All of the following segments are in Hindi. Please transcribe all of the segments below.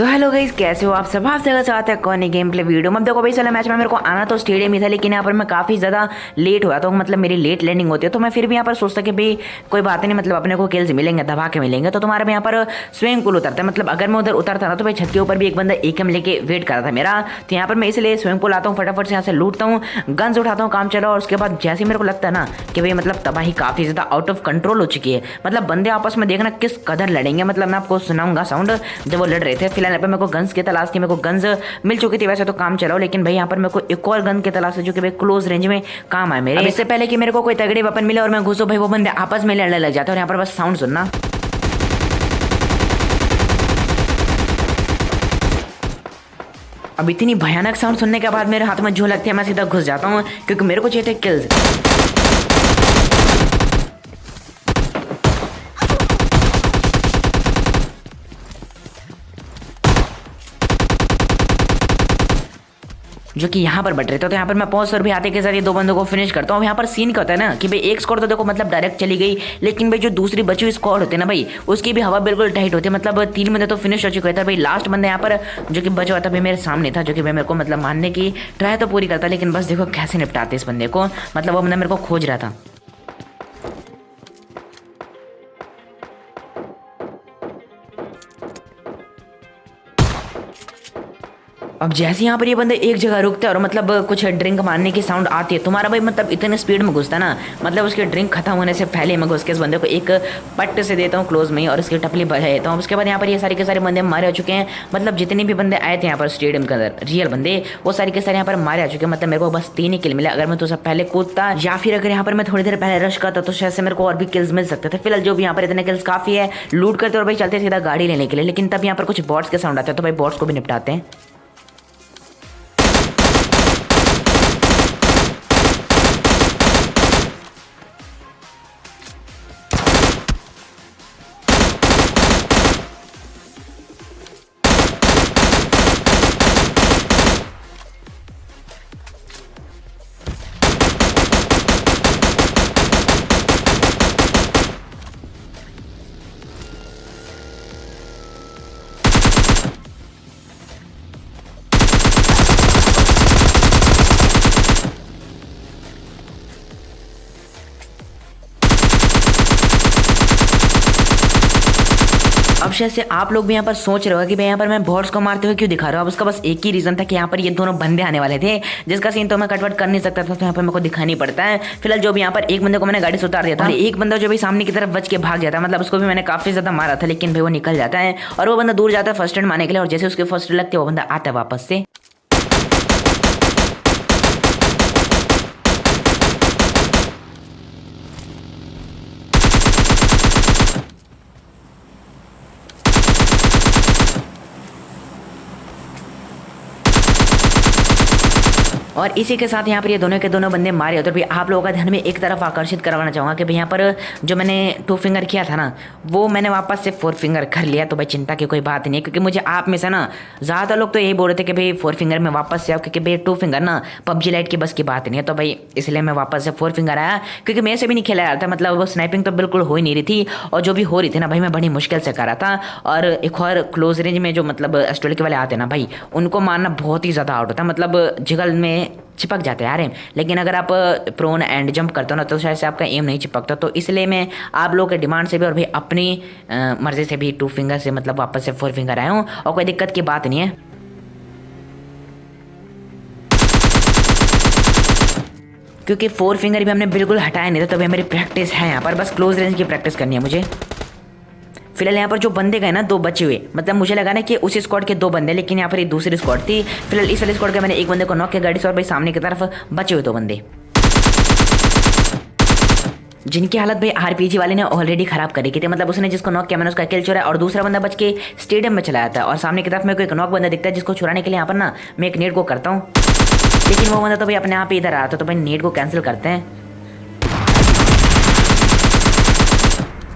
तो हेलो गाइस, कैसे हो आप सब। आप सबका स्वागत है कौन गेम प्ले वीडियो में। अब देखो भाई, चला मैच में मेरे को आना तो स्टेडियम ही था, लेकिन यहाँ पर मैं काफ़ी ज़्यादा लेट हुआ, तो मतलब मेरी लेट लैंडिंग होती है। तो मैं फिर भी यहाँ पर सोचता कि भाई कोई बात नहीं, मतलब अपने को किल्स मिलेंगे, दबा के मिलेंगे। तो तुम्हारे यहाँ पर स्विमिंग पूल उतरता है, मतलब अगर मैं उधर उतरता ना तो भाई छत के ऊपर भी एक बंदा एकम लेके वेट कर रहा था मेरा। तो यहाँ पर मैं इसलिए स्विमिंग पूल आता हूँ, फटाफट से यहाँ से लूटता हूँ, गन्स उठाता हूँ, काम चला। और उसके बाद जैसे ही मेरे को लगता है ना कि भाई मतलब तबाही काफ़ी ज़्यादा आउट ऑफ कंट्रोल हो चुकी है, मतलब बंदे आपस में देखना किस कदर लड़ेंगे। मतलब मैं आपको सुनाऊंगा साउंड जब वो लड़ रहे थे। फिलहाल यहाँ पर मेरे को गन्स की तलाश थी, मेरे को गन्स मिल चुकी थी वैसे तो काम चलाओ, लेकिन भाई यहाँ पर मेरे को एक और गन की तलाश है जो कि भाई क्लोज रेंज में काम आए मेरे। इससे पहले कि मेरे को कोई तगड़े वेपन मिले और मैं घुसो, भाई वो बंदे आपस में लड़ने लग जाते हैं। और यहाँ पर बस साउंड सुनना। अब इतनी भयानक साउंड सुनने के बाद मेरे हाथ में जो लगती है मैं सीधा घुस जाता हूँ, क्योंकि मेरे को चाहिए थे किल्स। जो कि यहाँ पर बट रहे थे। तो यहाँ पर मैं पहुंच और भी आते के साथ ये दो बंदों को फिनिश करता हूँ। यहाँ पर सीन क्या होता है ना कि भाई एक स्क्वाड तो देखो मतलब डायरेक्ट चली गई, लेकिन भाई जो दूसरी बची हुई स्क्वाड होती है ना भाई, उसकी भी हवा बिल्कुल टाइट होती है। मतलब 3 बंदे तो फिनिश हो चुके थे भाई, लास्ट बंदा यहाँ पर जो कि बचा हुआ था भाई मेरे सामने था, जो कि भाई मेरे को मतलब मारने की ट्राई तो पूरी करता, लेकिन बस देखो कैसे निपटाते इस बंदे को। मतलब वो बंदा मेरे को खोज रहा था। अब जैसे यहाँ पर ये बंदे एक जगह रुकते हैं और मतलब कुछ ड्रिंक मारने की साउंड आती है, तुम्हारा भाई मतलब इतने स्पीड में घुसता ना, मतलब उसके ड्रिंक खत्म होने से पहले मैं घुस के इस बंदे को एक पट्ट से देता हूँ क्लोज में ही, और उसकी टपली बजा देता हूँ। उसके बाद यहाँ पर ये सारे के सारे बंदे मारे हो चुके हैं। मतलब जितने भी बंदे आए थे यहाँ पर स्टेडियम के अंदर रियल बंदे, वो सारे के सारे यहाँ पर मारे आ चुके हैं। मतलब मेरे को बस 3 ही किल मिले। अगर मैं तो सब पहले कूदता या फिर अगर यहाँ पर मैं थोड़ी देर पहले रश करता तो शायद से मेरे को और भी किल्स मिल सकते थे। फिलहाल जो भी यहाँ पर इतने किल्स काफी है, लूट करते और भाई चलते सीधा गाड़ी लेने के लिए। लेकिन तब यहाँ पर कुछ बॉट्स के साउंड आते हैं, तो भाई बॉट्स को भी निपटाते हैं। अब शायद से आप लोग भी यहाँ पर सोच रहे हो कि भाई यहाँ पर मैं बॉट्स को मारते हुए क्यों दिखा रहा हूँ। अब उसका बस एक ही रीजन था कि यहाँ पर ये दोनों बंदे आने वाले थे, जिसका सीन तो मैं कटवट कर नहीं सकता था, तो यहाँ पर मेरे को दिखानी पड़ता है। फिलहाल जो भी यहाँ पर एक बंदे को मैंने गाड़ी से उतार दिया था, एक बंदा जो भी सामने की तरफ बच के भाग जाता है, मतलब उसको भी मैंने काफी ज्यादा मारा था, लेकिन भाई वो निकल जाता है और वो बंदा दूर जाता है फर्स्ट एड मारने के लिए। और जैसे उसके फर्स्ट एड लगते है वो बंदा आता है वापस से। और इसी के साथ यहाँ पर ये दोनों के दोनों बंदे मारे होते। भाई आप लोगों का ध्यान में एक तरफ आकर्षित करवाना चाहूँगा कि भाई यहाँ पर जो मैंने 2 फिंगर किया था ना, वो मैंने वापस से 4 फिंगर कर लिया। तो भाई चिंता की कोई बात नहीं है, क्योंकि मुझे आप में से ना ज़्यादा लोग तो यही बोल रहे थे कि भाई 4 फिंगर में वापस से आओ, क्योंकि भाई 2 फिंगर ना PUBG लाइट की बस की बात नहीं है। तो भाई इसलिए मैं वापस से 4 फिंगर आया, क्योंकि मेरे से भी नहीं खेला रहा था। मतलब वो स्नाइपिंग तो बिल्कुल हो ही नहीं रही थी, और जो भी हो रही थी ना भाई मैं बड़ी मुश्किल से कर रहा था। और एक और क्लोज रेंज में जो मतलब एस्ट्रोल के वाले आते हैं ना भाई, उनको मारना बहुत ही ज़्यादा आउट होता है, मतलब जिगल में चिपक जाते हैं यार। लेकिन अगर आप प्रोन एंड जंप करते हो ना तो शायद से आपका एम नहीं चिपकता। तो इसलिए मैं आप लोगों के डिमांड से भी और भाई अपनी मर्जी से भी 2 फिंगर से मतलब वापस से 4 फिंगर आया हूँ, और कोई दिक्कत की बात नहीं है। क्योंकि 4 फिंगर भी हमने बिल्कुल हटाया नहीं था, तो भाई मेरी प्रैक्टिस है यहाँ पर, बस क्लोज रेंज की प्रैक्टिस करनी है मुझे। फिलहाल यहाँ पर जो बंदे गए ना 2 बचे हुए, मतलब मुझे लगा ना कि उसी स्क्वाड के 2 बंदे, लेकिन यहाँ पर ये दूसरी स्क्वाड थी। फिलहाल इस वाली स्क्वाड के मैंने एक बंदे को नॉक किया गाड़ी से, और भाई सामने की तरफ बचे हुए 2 बंदे, जिनकी हालत भाई RPG वाले ने ऑलरेडी खराब कर रखी थी। मतलब उसने जिसको नॉक किया मैंने उसका किल चुराया, और दूसरा बंदा बच के स्टेडियम में चला जाता है। और सामने की तरफ मेरे को एक नॉक बंदा दिखता है, जिसको छुड़ाने के लिए यहाँ पर ना मैं एक नेट को करता हूँ, लेकिन वो बंदा तो भाई अपने आप ही इधर आ रहा था। तो भाई नेट को कैंसिल करते हैं।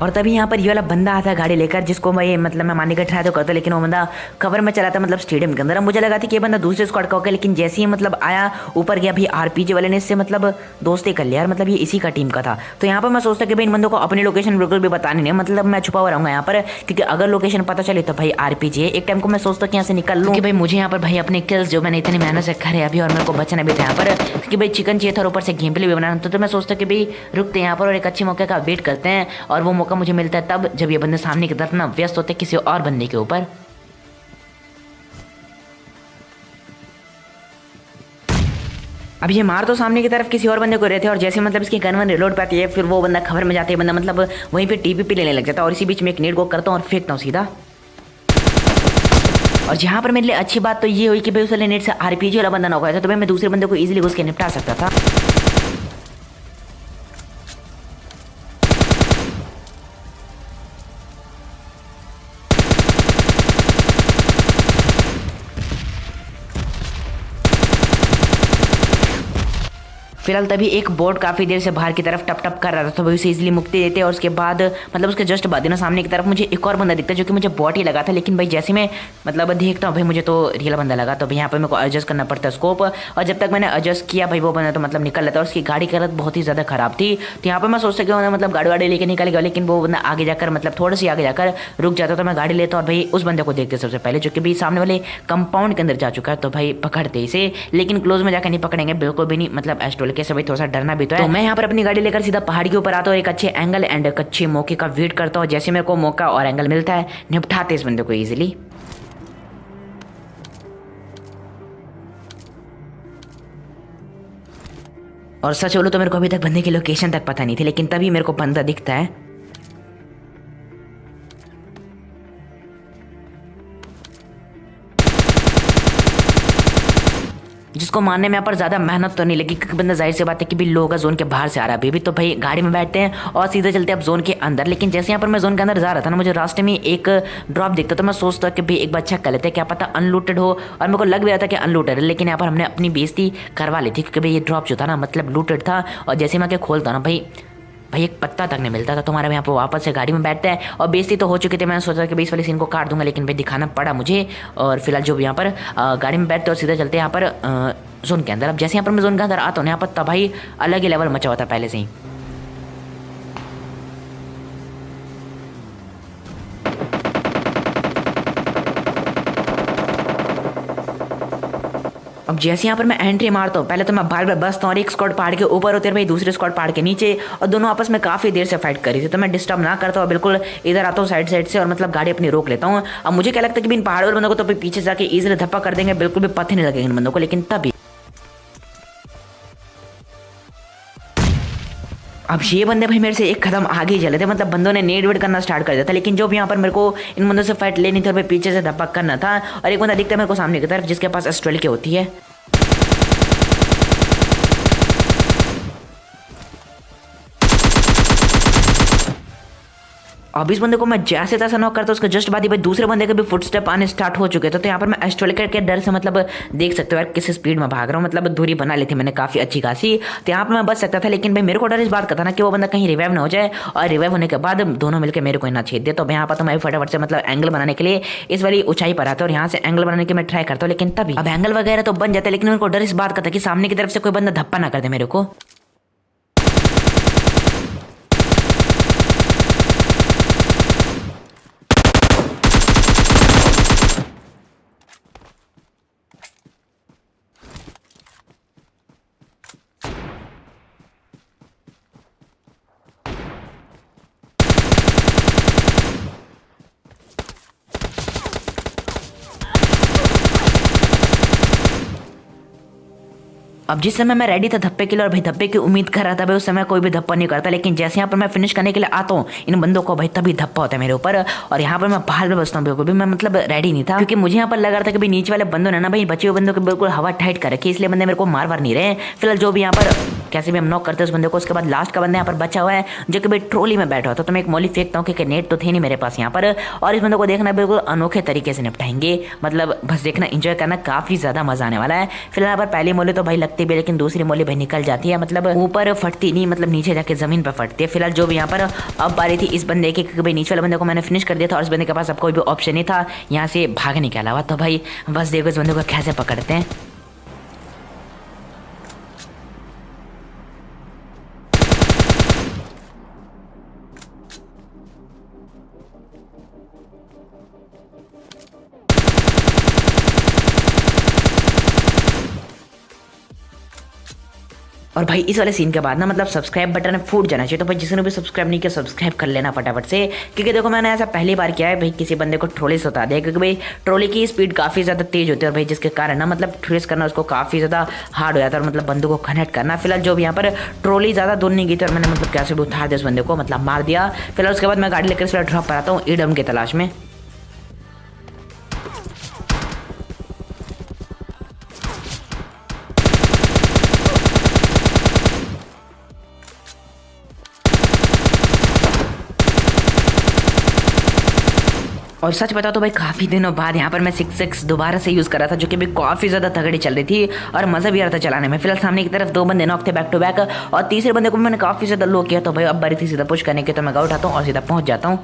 और तभी यहाँ पर ये वाला बंदा आता गाड़ी लेकर, जिसको मैं मतलब मैं मारने का ट्राई तो करता, लेकिन वो बंदा कवर में चला था मतलब स्टेडियम के अंदर। अब मुझे लगा था कि ये बंदा दूसरे स्क्वाड का होगा, लेकिन जैसे ही मतलब आया ऊपर गया भाई आरपीजी वाले ने इससे मतलब दोस्ती कर लिया यार, मतलब ये इसी का टीम का था। तो यहाँ पर मैं सोचता कि भाई इन बंदों को अपनी लोकेशन बिल्कुल भी बतानी नहीं, मतलब मैं छुपा हुआ रहूंगा यहाँ पर, क्योंकि अगर लोकेशन पता चले तो भाई आरपीजी है। एक टाइम को मैं सोचता कि यहाँ से निकल लूँ कि भाई मुझे यहाँ पर भाई अपने किल्स जो मैंने इतनी मेहनत से करे अभी, और मेरे को बचना भी था यहाँ पर, क्योंकि भाई चिकन चाहिए था और ऊपर से गेम प्ले भी बनाना था। तो मैं सोचता कि भाई रुकते यहाँ पर और एक अच्छे मौके का वेट करते हैं, और वो मौका मुझे मिलता है तब जब ये बंदे सामने की तरफ ना व्यस्त होते किसी और बंदे के ऊपर। अब ये मार तो सामने की तरफ किसी और बंदे को रहे थे, और जैसे मतलब इसकी गन वन रिलोड पाती है फिर वो बंदा खबर में जाते है, बंदा मतलब वहीं पे टीपीपी लेने लग जाता है। और इसी बीच में एक नेट को करता हूँ और फेंकता हूँ सीधा। और जहाँ पर मेरे लिए अच्छी बात तो ये हुई कि भाई उस वाले नेट से आरपीजी वाला बंदा ना हो गया था, तो भाई मैं दूसरे बंदे को इजीली घुस के निपटा सकता था। फिलहाल तभी एक बोट काफ़ी देर से बाहर की तरफ टप टप कर रहा था, तो भाई उसे इजीली मुक्ति देते। और उसके बाद मतलब उसके जस्ट बाद ना सामने की तरफ मुझे एक और बंदा दिखता है, जो कि मुझे बॉट ही लगा था, लेकिन भाई जैसे मैं मतलब देखता हूँ भाई मुझे तो रियल बंदा लगा। तो भाई यहाँ पर मेरे को एडजस्ट करना पड़ता है स्कोप, और जब तक मैंने एडजस्ट किया भाई वो बंदा तो मतलब निकल लेता। और उसकी गाड़ी की हालत बहुत ही ज़्यादा खराब थी, तो यहाँ पर मैं सोच सकता हूँ मतलब गाड़ी वाड़ी लेके निकल गया, लेकिन वो बंदा आगे जाकर मतलब थोड़ी सी आगे जाकर रुक जाता, तो मैं गाड़ी लेता और भाई उस बंदे को देखते सबसे पहले, जो कि भाई सामने वाले कंपाउंड के अंदर जा चुका है। तो भाई पकड़ते इसे, लेकिन क्लोज में जाकर नहीं पकड़ेंगे बिल्कुल भी नहीं, मतलब एस्ट्रोल के से भाई थोड़ा सा डरना भी तो है। तो मैं यहाँ पर अपनी गाड़ी लेकर सीधा पहाड़ के ऊपर आता हूँ, एक अच्छे एंगल एंड एक अच्छे मौके का वेट करता हूँ। जैसे मेरे को मौका और एंगल मिलता है निपटाते इस बंदे को इजीली। और सच बोलूं तो मेरे को अभी तक बंदे की लोकेशन तक पता नहीं थी, लेकिन तभी मेरे को बंदा दिखता है। जिसको मारने में यहाँ पर ज़्यादा मेहनत तो नहीं लगी, क्योंकि बंदा जाहिर सी बात है कि भी लोग जोन के बाहर से आ रहा है अभी भी। तो भाई गाड़ी में बैठते हैं और सीधे चलते हैं अब जोन के अंदर। लेकिन जैसे यहाँ पर मैं जोन के अंदर जा रहा था ना, मुझे रास्ते में एक ड्रॉप दिखता, तो मैं सोचता कि भाई एक बार चेक कर लेते हैं, क्या पता अनलूटेड हो। और मेरे को लग भी रहा था कि अनलूटेड है, लेकिन यहाँ पर हमने अपनी बेइज्जती करवा ली थी, क्योंकि भाई ये ड्रॉप जो था ना मतलब लूटेड था। और जैसे मैं क्या खोलता ना भाई एक पत्ता तक नहीं मिलता था। तुम्हारा यहाँ पर वापस से गाड़ी में बैठते हैं, और बेइज्जती तो हो चुकी थी। मैंने सोचा कि भाई इस वाले सीन को काट दूंगा, लेकिन भाई दिखाना पड़ा मुझे। और फिलहाल जो भी यहाँ पर गाड़ी में बैठते और सीधे चलते यहाँ पर जोन के अंदर। अब जैसे यहाँ पर मैं जोन के अंदर आता हूँ यहाँ पर तबाही अलग ही लेवल मचा हुआ था पहले से ही। अब जैसे यहाँ पर मैं एंट्री मारता हूँ, पहले तो मैं बार बार बसता हूँ और एक स्क्वाड पहाड़ के ऊपर होते हैं भाई, दूसरे स्क्वाड पहाड़ के नीचे, और दोनों आपस में काफ़ी देर से फाइट कर रही थी। तो मैं डिस्टर्ब ना करता हूँ, बिल्कुल इधर आता हूँ साइड साइड से, और मतलब गाड़ी अपनी रोक लेता हूँ। अब मुझे क्या लगता है कि इन पहाड़ वाले बंदों को तो पीछे जाके ईजिली धप्पा कर देंगे, बिल्कुल भी पता नहीं लगेगा इन बंदों को। लेकिन तभी अब ये बंदे भाई मेरे से एक कदम आगे ही चले थे, मतलब बंदों ने नेट वेट करना स्टार्ट कर दिया था। लेकिन जो भी यहाँ पर मेरे को इन बंदों से फाइट लेनी थी और भाई पीछे से धप्पा करना था। और एक बंदा दिखता है मेरे को सामने की तरफ, जिसके पास एस्ट्रेल की होती है। अब इस बंदे को मैं जैसे तैसा नॉक करता, उसके जस्ट बाद ही भाई दूसरे बंदे के भी फुटस्टेप आने स्टार्ट हो चुके थे। तो यहाँ पर मैं एस्ट्रोलिकर के डर से मतलब देख सकते हो यार किस स्पीड में भाग रहा हूँ, मतलब दूरी बना ली थी मैंने काफ़ी अच्छी खासी। तो यहाँ पर मैं बच सकता था, लेकिन भाई मेरे को डर इस बात का था ना कि वो बंदा कहीं रिवाइव ना हो जाए, और रिवाइव होने के बाद दोनों मिलकर मेरे को ना छेद दे। तो यहाँ पर तो मैं फटाफट से मतलब एंगल बनाने के लिए इस वाली ऊंचाई पर आता हूँ, और यहाँ से एंगल बनाने की मैं ट्राई करता हूँ। लेकिन तभी अब एंगल वगैरह तो बन जाता है, लेकिन मेरे को डर इस बात का था कि सामने की तरफ से कोई बंदा धप्पा ना कर दे मेरे को। अब जिस समय मैं रेडी था धप्पे के लिए और भाई धप्पे की उम्मीद कर रहा था, भाई उस समय कोई भी धप्पा नहीं करता। लेकिन जैसे यहाँ पर मैं फिनिश करने के लिए आता हूँ इन बंदों को, भाई तभी धप्पा होता है मेरे ऊपर। और यहाँ पर मैं बाहर में बसता हूँ, बिल्कुल भी मैं मतलब रेडी नहीं था, क्योंकि मुझे यहाँ पर लग रहा था कि भाई नीचे वाले बंदों ने ना भाई बचे हुए बंदों को बिल्कुल हवा टाइट कर रखी, इसलिए बंदे मेरे को मार नहीं रहे। फिलहाल जो भी यहाँ पर कैसे भी हम नॉक करते हैं उस बंदे को। उसके बाद लास्ट का बंदा यहाँ पर बचा हुआ है, जो कि भाई ट्रोली में बैठा हुआ था। तो मैं एक मौली फेंकता हूँ, क्योंकि नेट तो थे नहीं मेरे पास यहाँ पर। और इस बंदे को देखना बिल्कुल अनोखे तरीके से निपटाएंगे, मतलब बस देखना, इंजॉय करना, काफ़ी ज़्यादा मजा आने वाला है। फिलहाल यहाँ पर पहली मौली तो भाई लगते फटती भी, लेकिन दूसरी मोली भाई निकल जाती है, मतलब ऊपर फटती नहीं, मतलब नीचे जाके जमीन पर फटती है। फिलहाल जो भी यहाँ पर अब बारी थी इस बंदे की, भाई नीचे वाले बंदे को मैंने फिनिश कर दिया था और इस बंदे के पास अब कोई भी ऑप्शन नहीं था यहाँ से भागने के अलावा। तो भाई बस देखो इस बंदे को कैसे पकड़ते हैं। और भाई इस वाले सीन के बाद ना मतलब सब्सक्राइब बटन फूट जाना चाहिए। तो भाई जिसने भी सब्सक्राइब नहीं किया सब्सक्राइब कर लेना फटाफट से, क्योंकि देखो मैंने ऐसा पहली बार किया है भाई, किसी बंदे को ट्रोली से उतार दिया, क्योंकि भाई ट्रोली की स्पीड काफ़ी ज़्यादा तेज होती है और भाई जिसके कारण ना मतलब ट्रेस करना उसको काफ़ी ज़्यादा हार्ड हो जाता है और मतलब बंदे को कनेक्ट करना। फिलहाल जो भी यहाँ पर ट्रोली ज़्यादा दूर नहीं गई थी और मैंने मतलब कैसे भी उतार दिया उस बंदे को, मतलब मार दिया। फिलहाल उसके बाद मैं गाड़ी लेकर फिलहाल ड्रॉप पर आता हूँ ईडम की तलाश में। और सच बता तो भाई काफ़ी दिनों बाद यहाँ पर मैं 6x दोबारा से यूज़ कर रहा था, जो कि भी काफ़ी ज़्यादा तगड़ी चल रही थी और मज़ा भी आ रहा था चलाने में। फिलहाल सामने की तरफ 2 बंदे नॉक थे बैक टू बैक और तीसरे बंदे को मैंने काफ़ी ज़्यादा लो किया। तो भाई अब बारी थी सीधा पुश करने की, तो मैं गाँव उठाता हूँ और सीधा पहुँच जाता हूँ।